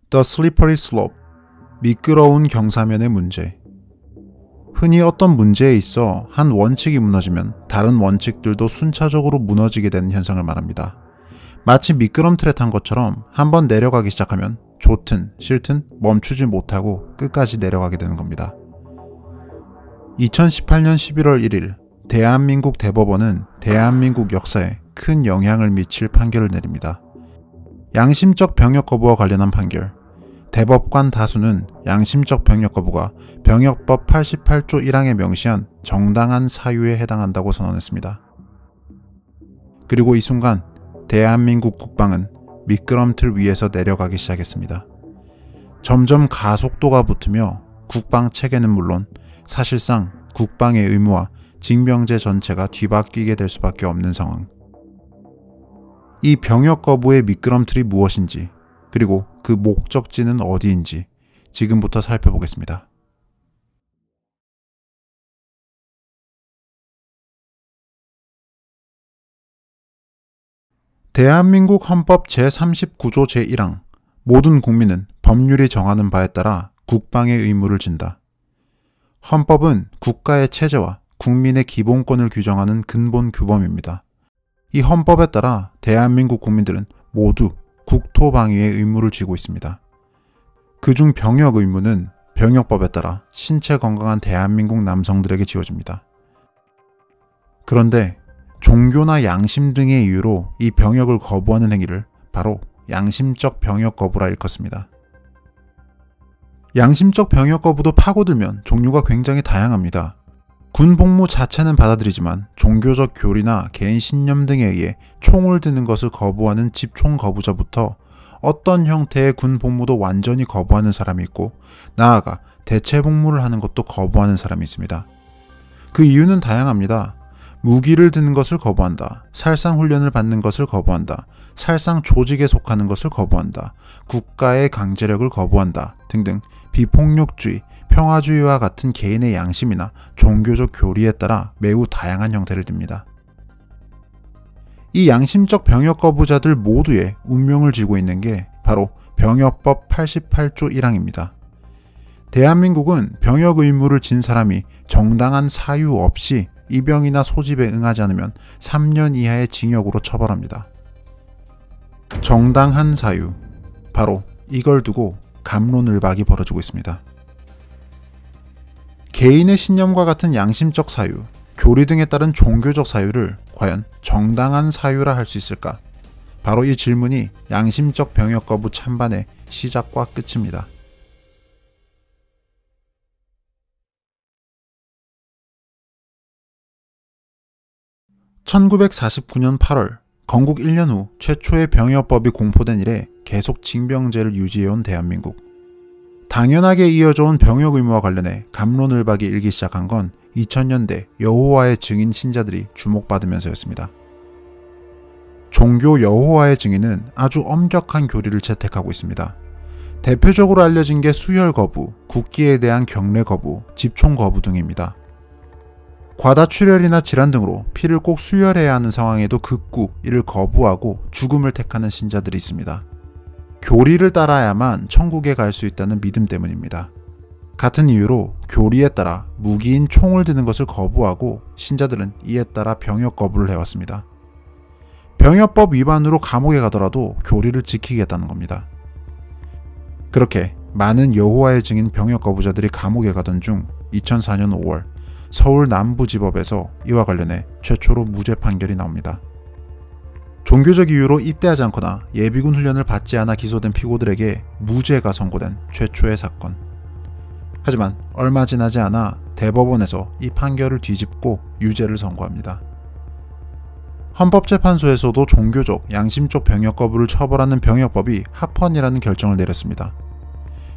The Slippery Slope, 미끄러운 경사면의 문제. 흔히 어떤 문제에 있어 한 원칙이 무너지면 다른 원칙들도 순차적으로 무너지게 되는 현상을 말합니다. 마치 미끄럼틀에 탄 것처럼 한번 내려가기 시작하면 좋든 싫든 멈추지 못하고 끝까지 내려가게 되는 겁니다. 2018년 11월 1일 대한민국 대법원은 대한민국 역사에 큰 영향을 미칠 판결을 내립니다. 양심적 병역 거부와 관련한 판결. 대법관 다수는 양심적 병역 거부가 병역법 88조 1항에 명시한 정당한 사유에 해당한다고 선언했습니다. 그리고 이 순간 대한민국 국방은 미끄럼틀 위에서 내려가기 시작했습니다. 점점 가속도가 붙으며 국방 체계는 물론 사실상 국방의 의무와 징병제 전체가 뒤바뀌게 될 수밖에 없는 상황. 이 병역 거부의 미끄럼틀이 무엇인지, 그리고 그 목적지는 어디인지 지금부터 살펴보겠습니다. 대한민국 헌법 제39조 제1항 모든 국민은 법률이 정하는 바에 따라 국방의 의무를 진다. 헌법은 국가의 체제와 국민의 기본권을 규정하는 근본 규범입니다. 이 헌법에 따라 대한민국 국민들은 모두 국토방위의 의무를 지고 있습니다. 그중 병역 의무는 병역법에 따라 신체 건강한 대한민국 남성들에게 지어집니다. 그런데 종교나 양심 등의 이유로 이 병역을 거부하는 행위를 바로 양심적 병역 거부라 일컫습니다. 양심적 병역 거부도 파고들면 종류가 굉장히 다양합니다. 군 복무 자체는 받아들이지만 종교적 교리나 개인 신념 등에 의해 총을 드는 것을 거부하는 집총 거부자부터 어떤 형태의 군 복무도 완전히 거부하는 사람이 있고, 나아가 대체 복무를 하는 것도 거부하는 사람이 있습니다. 그 이유는 다양합니다. 무기를 드는 것을 거부한다, 살상 훈련을 받는 것을 거부한다, 살상 조직에 속하는 것을 거부한다, 국가의 강제력을 거부한다 등등 비폭력주의, 평화주의와 같은 개인의 양심이나 종교적 교리에 따라 매우 다양한 형태를 띱니다. 이 양심적 병역 거부자들 모두의 운명을 쥐고 있는 게 바로 병역법 88조 1항입니다. 대한민국은 병역 의무를 진 사람이 정당한 사유 없이 입영이나 소집에 응하지 않으면 3년 이하의 징역으로 처벌합니다. 정당한 사유, 바로 이걸 두고 갑론을박이 벌어지고 있습니다. 개인의 신념과 같은 양심적 사유, 교리 등에 따른 종교적 사유를 과연 정당한 사유라 할 수 있을까? 바로 이 질문이 양심적 병역 거부 찬반의 시작과 끝입니다. (1949년 8월) 건국 1년 후 최초의 병역법이 공포된 이래 계속 징병제를 유지해온 대한민국. 당연하게 이어져온 병역 의무와 관련해 갑론을박이 일기 시작한 건 2000년대 여호와의 증인 신자들이 주목받으면서였습니다. 종교 여호와의 증인은 아주 엄격한 교리를 채택하고 있습니다. 대표적으로 알려진 게 수혈 거부, 국기에 대한 경례 거부, 집총 거부 등입니다. 과다출혈이나 질환 등으로 피를 꼭 수혈해야 하는 상황에도 극구 이를 거부하고 죽음을 택하는 신자들이 있습니다. 교리를 따라야만 천국에 갈 수 있다는 믿음 때문입니다. 같은 이유로 교리에 따라 무기인 총을 드는 것을 거부하고 신자들은 이에 따라 병역 거부를 해왔습니다. 병역법 위반으로 감옥에 가더라도 교리를 지키겠다는 겁니다. 그렇게 많은 여호와의 증인 병역 거부자들이 감옥에 가던 중 2004년 5월 서울 남부지법에서 이와 관련해 최초로 무죄 판결이 나옵니다. 종교적 이유로 입대하지 않거나 예비군 훈련을 받지 않아 기소된 피고들에게 무죄가 선고된 최초의 사건. 하지만 얼마 지나지 않아 대법원에서 이 판결을 뒤집고 유죄를 선고합니다. 헌법재판소에서도 종교적, 양심적 병역 거부를 처벌하는 병역법이 합헌이라는 결정을 내렸습니다.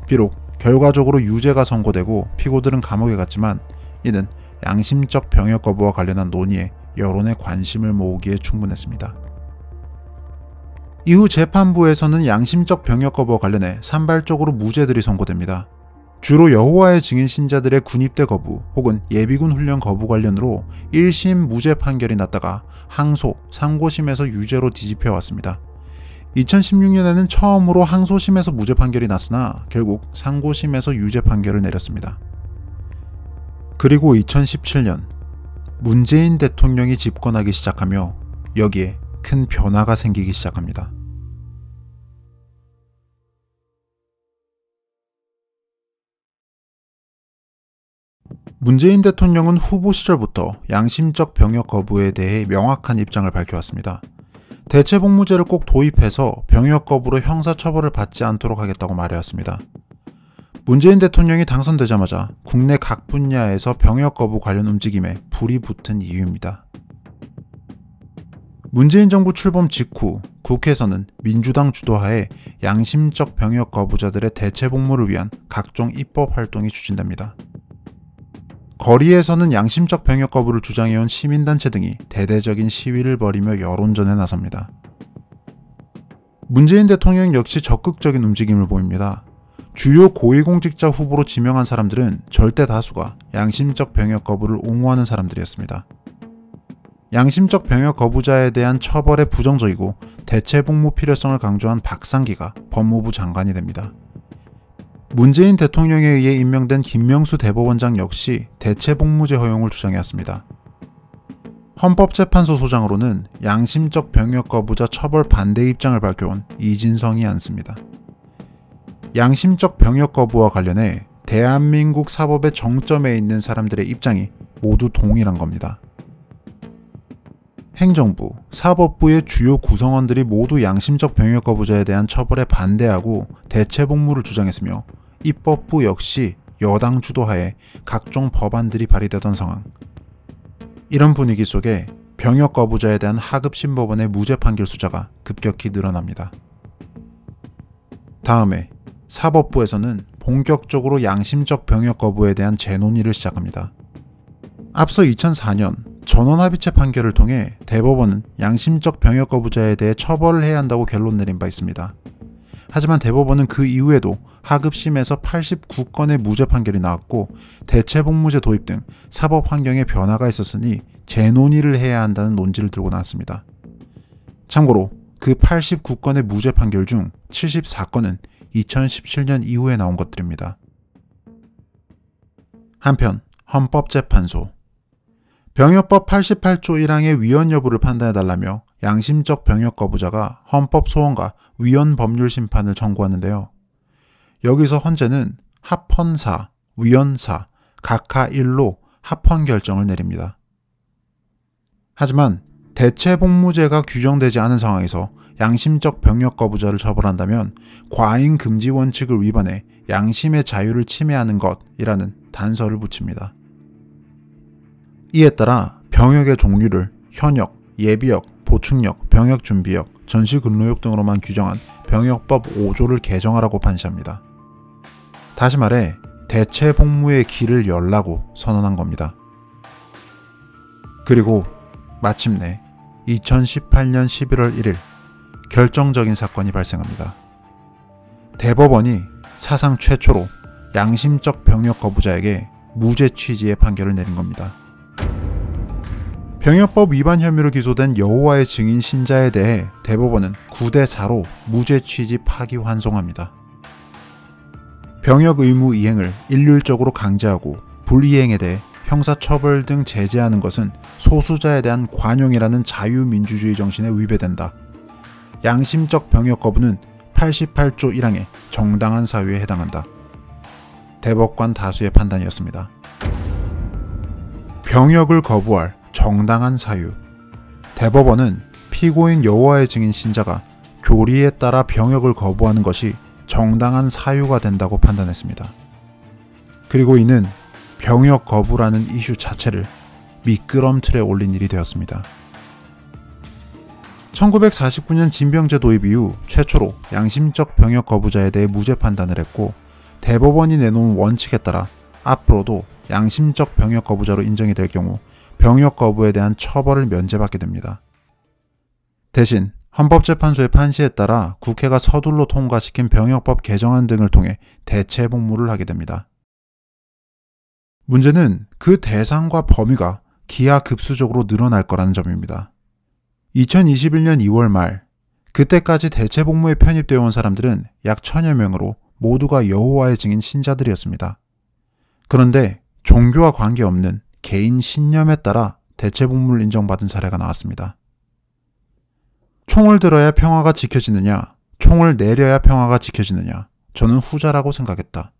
비록 결과적으로 유죄가 선고되고 피고들은 감옥에 갔지만 이는 양심적 병역 거부와 관련한 논의에 여론의 관심을 모으기에 충분했습니다. 이후 재판부에서는 양심적 병역 거부와 관련해 산발적으로 무죄들이 선고됩니다. 주로 여호와의 증인 신자들의 군입대 거부 혹은 예비군 훈련 거부 관련으로 1심 무죄 판결이 났다가 항소, 상고심에서 유죄로 뒤집혀왔습니다. 2016년에는 처음으로 항소심에서 무죄 판결이 났으나 결국 상고심에서 유죄 판결을 내렸습니다. 그리고 2017년 문재인 대통령이 집권하기 시작하며 여기에 큰 변화가 생기기 시작합니다. 문재인 대통령은 후보 시절부터 양심적 병역 거부에 대해 명확한 입장을 밝혀왔습니다. 대체복무제를 꼭 도입해서 병역 거부로 형사처벌을 받지 않도록 하겠다고 말해왔습니다. 문재인 대통령이 당선되자마자 국내 각 분야에서 병역 거부 관련 움직임에 불이 붙은 이유입니다. 문재인 정부 출범 직후 국회에서는 민주당 주도하에 양심적 병역 거부자들의 대체복무를 위한 각종 입법 활동이 추진됩니다. 거리에서는 양심적 병역 거부를 주장해온 시민단체 등이 대대적인 시위를 벌이며 여론전에 나섭니다. 문재인 대통령 역시 적극적인 움직임을 보입니다. 주요 고위공직자 후보로 지명한 사람들은 절대 다수가 양심적 병역 거부를 옹호하는 사람들이었습니다. 양심적 병역 거부자에 대한 처벌에 부정적이고 대체복무 필요성을 강조한 박상기가 법무부 장관이 됩니다. 문재인 대통령에 의해 임명된 김명수 대법원장 역시 대체복무제 허용을 주장해왔습니다. 헌법재판소 소장으로는 양심적 병역 거부자 처벌 반대 입장을 밝혀온 이진성이 앉습니다. 양심적 병역 거부와 관련해 대한민국 사법의 정점에 있는 사람들의 입장이 모두 동일한 겁니다. 행정부, 사법부의 주요 구성원들이 모두 양심적 병역 거부자에 대한 처벌에 반대하고 대체복무를 주장했으며 입법부 역시 여당 주도하에 각종 법안들이 발의되던 상황. 이런 분위기 속에 병역 거부자에 대한 하급심법원의 무죄 판결 숫자가 급격히 늘어납니다. 다음에 사법부에서는 본격적으로 양심적 병역 거부에 대한 재논의를 시작합니다. 앞서 2004년 전원합의체 판결을 통해 대법원은 양심적 병역 거부자에 대해 처벌을 해야 한다고 결론 내린 바 있습니다. 하지만 대법원은 그 이후에도 하급심에서 89건의 무죄 판결이 나왔고 대체복무제 도입 등 사법 환경에 변화가 있었으니 재논의를 해야 한다는 논지를 들고 나왔습니다. 참고로 그 89건의 무죄 판결 중 74건은 2017년 이후에 나온 것들입니다. 한편 헌법재판소 병역법 88조 1항의 위헌 여부를 판단해달라며 양심적 병역 거부자가 헌법 소원과 위헌 법률 심판을 청구하는데요. 여기서 헌재는 합헌사, 위헌사, 각하 1로 합헌 결정을 내립니다. 하지만 대체복무제가 규정되지 않은 상황에서 양심적 병역 거부자를 처벌한다면 과잉 금지 원칙을 위반해 양심의 자유를 침해하는 것이라는 단서를 붙입니다. 이에 따라 병역의 종류를 현역, 예비역, 보충역, 병역준비역, 전시근로역 등으로만 규정한 병역법 5조를 개정하라고 판시합니다. 다시 말해 대체복무의 길을 열라고 선언한 겁니다. 그리고 마침내 2018년 11월 1일 결정적인 사건이 발생합니다. 대법원이 사상 최초로 양심적 병역 거부자에게 무죄 취지의 판결을 내린 겁니다. 병역법 위반 혐의로 기소된 여호와의 증인 신자에 대해 대법원은 9대4로 무죄 취지 파기환송합니다. 병역 의무 이행을 일률적으로 강제하고 불이행에 대해 형사처벌 등 제재하는 것은 소수자에 대한 관용이라는 자유민주주의 정신에 위배된다. 양심적 병역 거부는 88조 1항의 정당한 사유에 해당한다. 대법관 다수의 판단이었습니다. 병역을 거부할 정당한 사유. 대법원은 피고인 여호와의 증인 신자가 교리에 따라 병역을 거부하는 것이 정당한 사유가 된다고 판단했습니다. 그리고 이는 병역 거부라는 이슈 자체를 미끄럼틀에 올린 일이 되었습니다. 1949년 진병제 도입 이후 최초로 양심적 병역 거부자에 대해 무죄 판단을 했고 대법원이 내놓은 원칙에 따라 앞으로도 양심적 병역 거부자로 인정이 될 경우 병역 거부에 대한 처벌을 면제받게 됩니다. 대신 헌법재판소의 판시에 따라 국회가 서둘러 통과시킨 병역법 개정안 등을 통해 대체복무를 하게 됩니다. 문제는 그 대상과 범위가 기하급수적으로 늘어날 거라는 점입니다. 2021년 2월 말 그때까지 대체복무에 편입되어 온 사람들은 약 1000여 명으로 모두가 여호와의 증인 신자들이었습니다. 그런데 종교와 관계없는 개인 신념에 따라 대체복무를 인정받은 사례가 나왔습니다. 총을 들어야 평화가 지켜지느냐, 총을 내려야 평화가 지켜지느냐, 저는 후자라고 생각했다.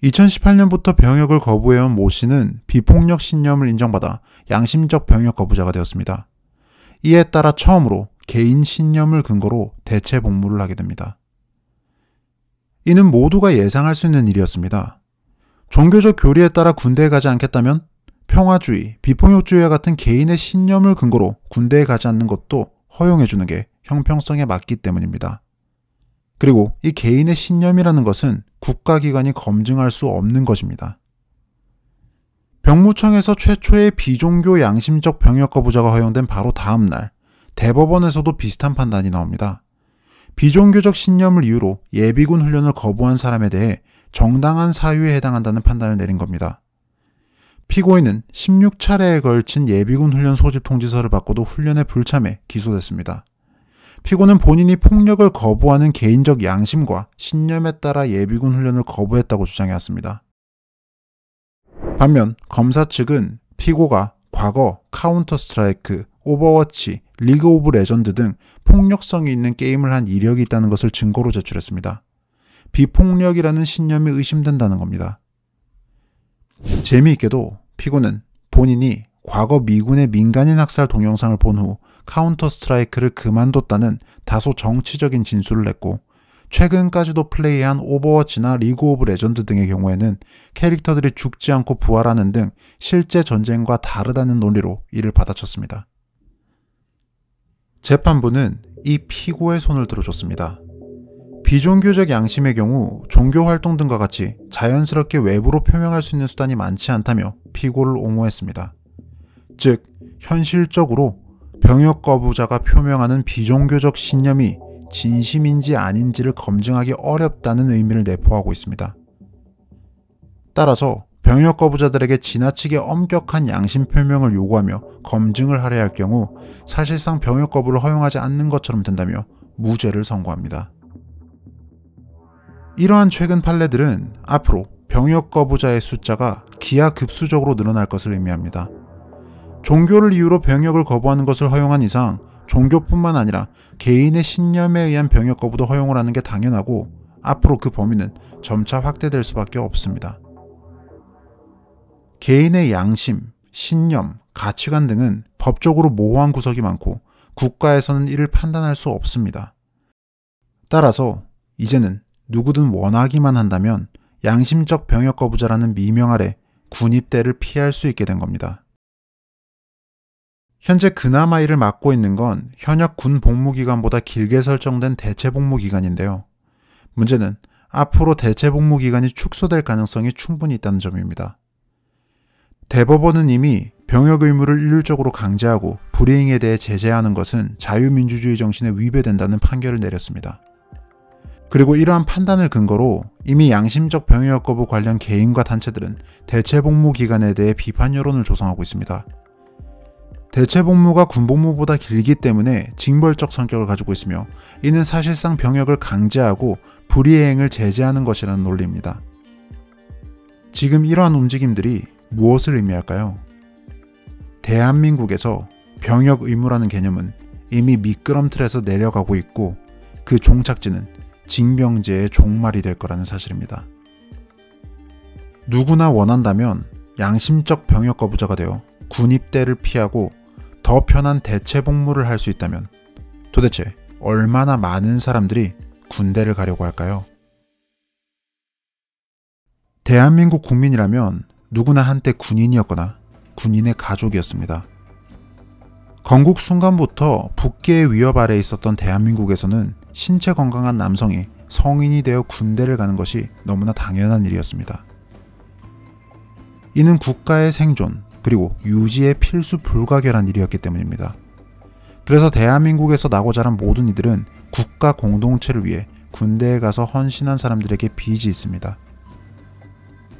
2018년부터 병역을 거부해온 모 씨는 비폭력 신념을 인정받아 양심적 병역 거부자가 되었습니다. 이에 따라 처음으로 개인 신념을 근거로 대체 복무를 하게 됩니다. 이는 모두가 예상할 수 있는 일이었습니다. 종교적 교리에 따라 군대에 가지 않겠다면 평화주의, 비폭력주의와 같은 개인의 신념을 근거로 군대에 가지 않는 것도 허용해주는 게 형평성에 맞기 때문입니다. 그리고 이 개인의 신념이라는 것은 국가기관이 검증할 수 없는 것입니다. 병무청에서 최초의 비종교 양심적 병역 거부자가 허용된 바로 다음 날 대법원에서도 비슷한 판단이 나옵니다. 비종교적 신념을 이유로 예비군 훈련을 거부한 사람에 대해 정당한 사유에 해당한다는 판단을 내린 겁니다. 피고인은 16차례에 걸친 예비군 훈련 소집 통지서를 받고도 훈련에 불참해 기소됐습니다. 피고는 본인이 폭력을 거부하는 개인적 양심과 신념에 따라 예비군 훈련을 거부했다고 주장해왔습니다. 반면 검사 측은 피고가 과거 카운터 스트라이크, 오버워치, 리그 오브 레전드 등 폭력성이 있는 게임을 한 이력이 있다는 것을 증거로 제출했습니다. 비폭력이라는 신념이 의심된다는 겁니다. 재미있게도 피고는 본인이 과거 미군의 민간인 학살 동영상을 본 후 카운터 스트라이크를 그만뒀다는 다소 정치적인 진술을 냈고, 최근까지도 플레이한 오버워치나 리그 오브 레전드 등의 경우에는 캐릭터들이 죽지 않고 부활하는 등 실제 전쟁과 다르다는 논리로 이를 받아쳤습니다. 재판부는 이 피고의 손을 들어줬습니다. 비종교적 양심의 경우 종교활동 등과 같이 자연스럽게 외부로 표명할 수 있는 수단이 많지 않다며 피고를 옹호했습니다. 즉, 현실적으로 병역 거부자가 표명하는 비종교적 신념이 진심인지 아닌지를 검증하기 어렵다는 의미를 내포하고 있습니다. 따라서 병역 거부자들에게 지나치게 엄격한 양심 표명을 요구하며 검증을 하려 할 경우 사실상 병역 거부를 허용하지 않는 것처럼 된다며 무죄를 선고합니다. 이러한 최근 판례들은 앞으로 병역 거부자의 숫자가 기하급수적으로 늘어날 것을 의미합니다. 종교를 이유로 병역을 거부하는 것을 허용한 이상 종교뿐만 아니라 개인의 신념에 의한 병역 거부도 허용을 하는 게 당연하고, 앞으로 그 범위는 점차 확대될 수밖에 없습니다. 개인의 양심, 신념, 가치관 등은 법적으로 모호한 구석이 많고 국가에서는 이를 판단할 수 없습니다. 따라서 이제는 누구든 원하기만 한다면 양심적 병역 거부자라는 미명 아래 군입대를 피할 수 있게 된 겁니다. 현재 그나마 이를 막고 있는 건 현역 군 복무기간보다 길게 설정된 대체복무기간인데요. 문제는 앞으로 대체복무기간이 축소될 가능성이 충분히 있다는 점입니다. 대법원은 이미 병역 의무를 일률적으로 강제하고 불이행에 대해 제재하는 것은 자유민주주의 정신에 위배된다는 판결을 내렸습니다. 그리고 이러한 판단을 근거로 이미 양심적 병역 거부 관련 개인과 단체들은 대체복무기간에 대해 비판 여론을 조성하고 있습니다. 대체복무가 군복무보다 길기 때문에 징벌적 성격을 가지고 있으며, 이는 사실상 병역을 강제하고 불이행을 제재하는 것이라는 논리입니다. 지금 이러한 움직임들이 무엇을 의미할까요? 대한민국에서 병역 의무라는 개념은 이미 미끄럼틀에서 내려가고 있고, 그 종착지는 징병제의 종말이 될 거라는 사실입니다. 누구나 원한다면 양심적 병역 거부자가 되어 군입대를 피하고 더 편한 대체복무를 할 수 있다면 도대체 얼마나 많은 사람들이 군대를 가려고 할까요? 대한민국 국민이라면 누구나 한때 군인이었거나 군인의 가족이었습니다. 건국 순간부터 북계의 위협 아래에 있었던 대한민국에서는 신체 건강한 남성이 성인이 되어 군대를 가는 것이 너무나 당연한 일이었습니다. 이는 국가의 생존 그리고 유지에 필수 불가결한 일이었기 때문입니다. 그래서 대한민국에서 나고 자란 모든 이들은 국가 공동체를 위해 군대에 가서 헌신한 사람들에게 빚이 있습니다.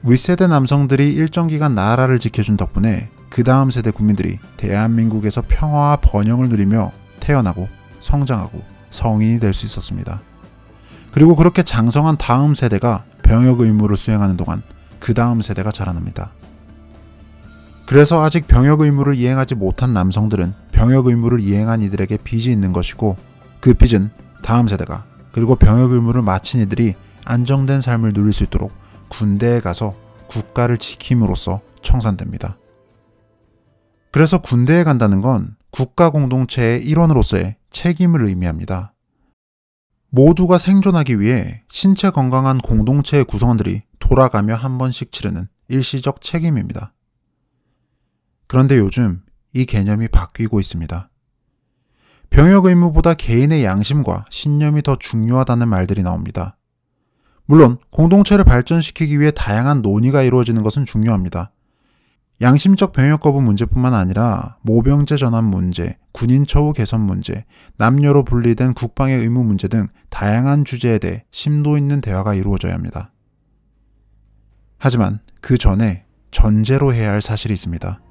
윗세대 남성들이 일정 기간 나라를 지켜준 덕분에 그 다음 세대 국민들이 대한민국에서 평화와 번영을 누리며 태어나고 성장하고 성인이 될 수 있었습니다. 그리고 그렇게 장성한 다음 세대가 병역 의무를 수행하는 동안 그 다음 세대가 자라납니다. 그래서 아직 병역 의무를 이행하지 못한 남성들은 병역 의무를 이행한 이들에게 빚이 있는 것이고, 그 빚은 다음 세대가, 그리고 병역 의무를 마친 이들이 안정된 삶을 누릴 수 있도록 군대에 가서 국가를 지킴으로써 청산됩니다. 그래서 군대에 간다는 건 국가 공동체의 일원으로서의 책임을 의미합니다. 모두가 생존하기 위해 신체 건강한 공동체의 구성원들이 돌아가며 한 번씩 치르는 일시적 책임입니다. 그런데 요즘 이 개념이 바뀌고 있습니다. 병역 의무보다 개인의 양심과 신념이 더 중요하다는 말들이 나옵니다. 물론 공동체를 발전시키기 위해 다양한 논의가 이루어지는 것은 중요합니다. 양심적 병역 거부 문제뿐만 아니라 모병제 전환 문제, 군인 처우 개선 문제, 남녀로 분리된 국방의 의무 문제 등 다양한 주제에 대해 심도 있는 대화가 이루어져야 합니다. 하지만 그 전에 전제로 해야 할 사실이 있습니다.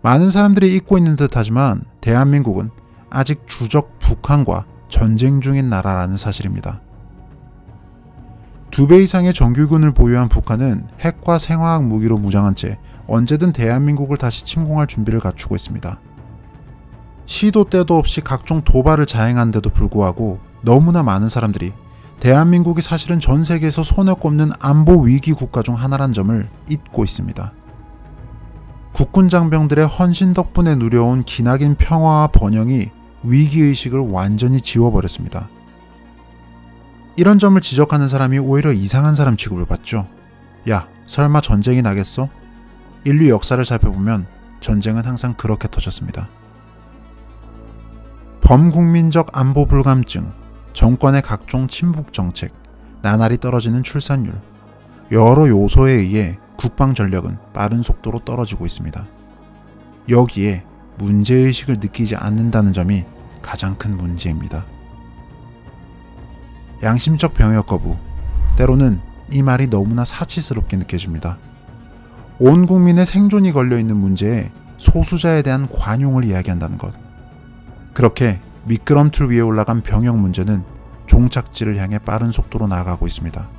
많은 사람들이 잊고 있는 듯하지만 대한민국은 아직 주적 북한과 전쟁 중인 나라라는 사실입니다. 2배 이상의 정규군을 보유한 북한은 핵과 생화학 무기로 무장한 채 언제든 대한민국을 다시 침공할 준비를 갖추고 있습니다. 시도 때도 없이 각종 도발을 자행하는데도 불구하고 너무나 많은 사람들이 대한민국이 사실은 전 세계에서 손에 꼽는 안보 위기 국가 중 하나란 점을 잊고 있습니다. 국군 장병들의 헌신 덕분에 누려온 기나긴 평화와 번영이 위기의식을 완전히 지워버렸습니다. 이런 점을 지적하는 사람이 오히려 이상한 사람 취급을 받죠. 야, 설마 전쟁이 나겠어? 인류 역사를 살펴보면 전쟁은 항상 그렇게 터졌습니다. 범국민적 안보 불감증, 정권의 각종 친북 정책, 나날이 떨어지는 출산율, 여러 요소에 의해 국방 전력은 빠른 속도로 떨어지고 있습니다. 여기에 문제의식을 느끼지 않는다는 점이 가장 큰 문제입니다. 양심적 병역 거부, 때로는 이 말이 너무나 사치스럽게 느껴집니다. 온 국민의 생존이 걸려있는 문제에 소수자에 대한 관용을 이야기한다는 것. 그렇게 미끄럼틀 위에 올라간 병역 문제는 종착지를 향해 빠른 속도로 나아가고 있습니다.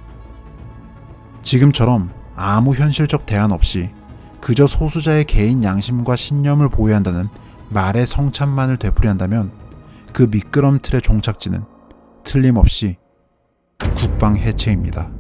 지금처럼 아무 현실적 대안 없이 그저 소수자의 개인 양심과 신념을 보호한다는 말의 성찬만을 되풀이한다면 그 미끄럼틀의 종착지는 틀림없이 국방 해체입니다.